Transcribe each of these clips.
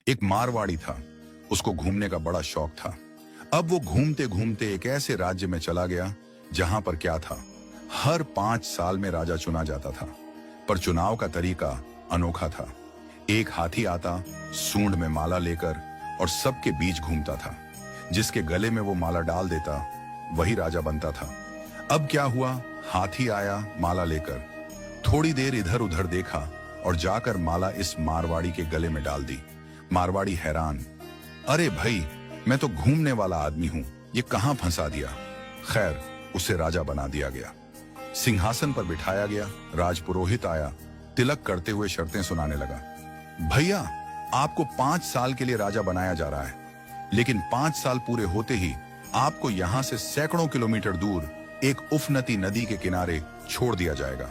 एक मारवाड़ी था, उसको घूमने का बड़ा शौक था। अब वो घूमते घूमते एक ऐसे राज्य में चला गया जहां पर क्या था, हर 5 साल में राजा चुना जाता था, पर चुनाव का तरीका अनोखा था। एक हाथी आता, सूंड में माला लेकर, और सबके बीच घूमता था। जिसके गले में वो माला डाल देता वही राजा बनता था। अब क्या हुआ, हाथी आया माला लेकर, थोड़ी देर इधर उधर देखा और जाकर माला इस मारवाड़ी के गले में डाल दी। मारवाड़ी हैरान, अरे भाई, मैं तो घूमने वाला आदमी हूं, ये कहां फंसा दिया। खैर, उसे राजा बना दिया गया, सिंहासन पर बिठाया गया। राजपुरोहित आया, तिलक करते हुए शर्तें सुनाने लगा। भैया, आपको 5 साल के लिए राजा बनाया जा रहा है, लेकिन 5 साल पूरे होते ही आपको यहां से सैकड़ों किलोमीटर दूर एक उफनती नदी के किनारे छोड़ दिया जाएगा।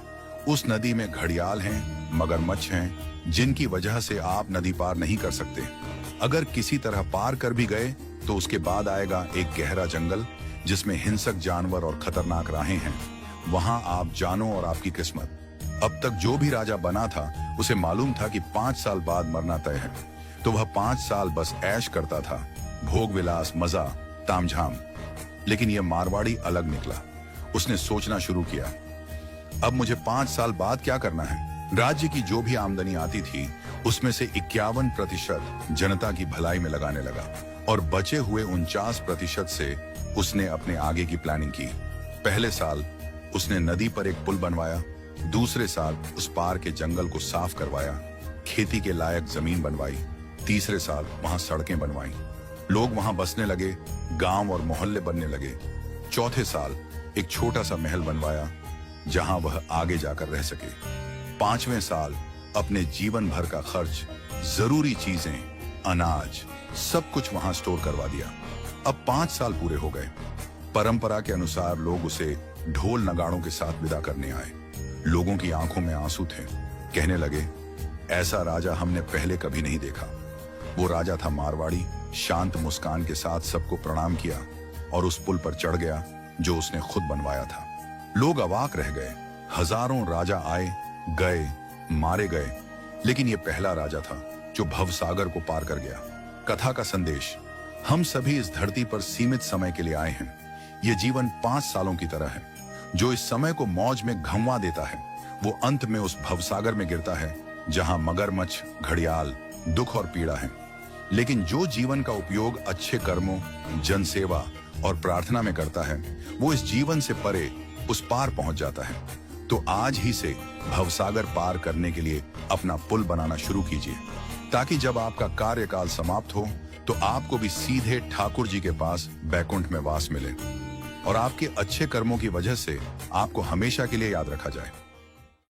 उस नदी में घड़ियाल हैं, मगरमच्छ हैं, जिनकी वजह से आप नदी पार नहीं कर सकते। अगर किसी तरह पार कर भी गए तो उसके बाद आएगा एक गहरा जंगल जिसमें हिंसक जानवर और खतरनाक राहें हैं। वहां आप जानो और आपकी किस्मत। अब तक जो भी राजा बना था उसे मालूम था कि 5 साल बाद मरना तय है, तो वह 5 साल बस ऐश करता था, भोग विलास, मजा, तामझाम। लेकिन यह मारवाड़ी अलग निकला। उसने सोचना शुरू किया, अब मुझे 5 साल बाद क्या करना है। राज्य की जो भी आमदनी आती थी उसमें से 51% जनता की भलाई में लगाने लगा, और बचे हुए 49% से उसने अपने आगे की प्लानिंग की। पहले साल उसने नदी पर एक पुल बनवाया, दूसरे साल उस पार के जंगल को साफ करवाया, खेती के लायक जमीन बनवाई, तीसरे साल वहां सड़कें बनवाई, लोग वहां बसने लगे, गांव और मोहल्ले बनने लगे। चौथे साल एक छोटा सा महल बनवाया जहां वह आगे जाकर रह सके। 5वें साल अपने जीवन भर का खर्च, जरूरी चीजें, अनाज, सब कुछ वहां स्टोर करवा दिया। अब 5 साल पूरे हो गए। परंपरा के अनुसार लोग उसे ढोल नगाड़ों के साथ विदा करने आए। लोगों की आंखों में आंसू थे। कहने लगे, ऐसा राजा हमने पहले कभी नहीं देखा। वो राजा था मारवाड़ी, शांत मुस्कान के साथ सबको प्रणाम किया और उस पुल पर चढ़ गया जो उसने खुद बनवाया था। लोग अवाक रह गए। हजारों राजा आए गए, मारे गए, लेकिन ये पहला राजा था जो भवसागर को पार कर गया। कथा का संदेश, हम सभी इस धरती पर सीमित समय के लिए आए हैं। ये जीवन 5 सालों की तरह है। जो इस समय को मौज में घंवा देता है वो अंत में उस भवसागर में गिरता है जहां मगरमच्छ, घड़ियाल, दुख और पीड़ा है। लेकिन जो जीवन का उपयोग अच्छे कर्मों, जनसेवा और प्रार्थना में करता है वो इस जीवन से परे उस पार पहुंच जाता है। तो आज ही से भवसागर पार करने के लिए अपना पुल बनाना शुरू कीजिए, ताकि जब आपका कार्यकाल समाप्त हो तो आपको भी सीधे ठाकुर जी के पास बैकुंठ में वास मिले और आपके अच्छे कर्मों की वजह से आपको हमेशा के लिए याद रखा जाए।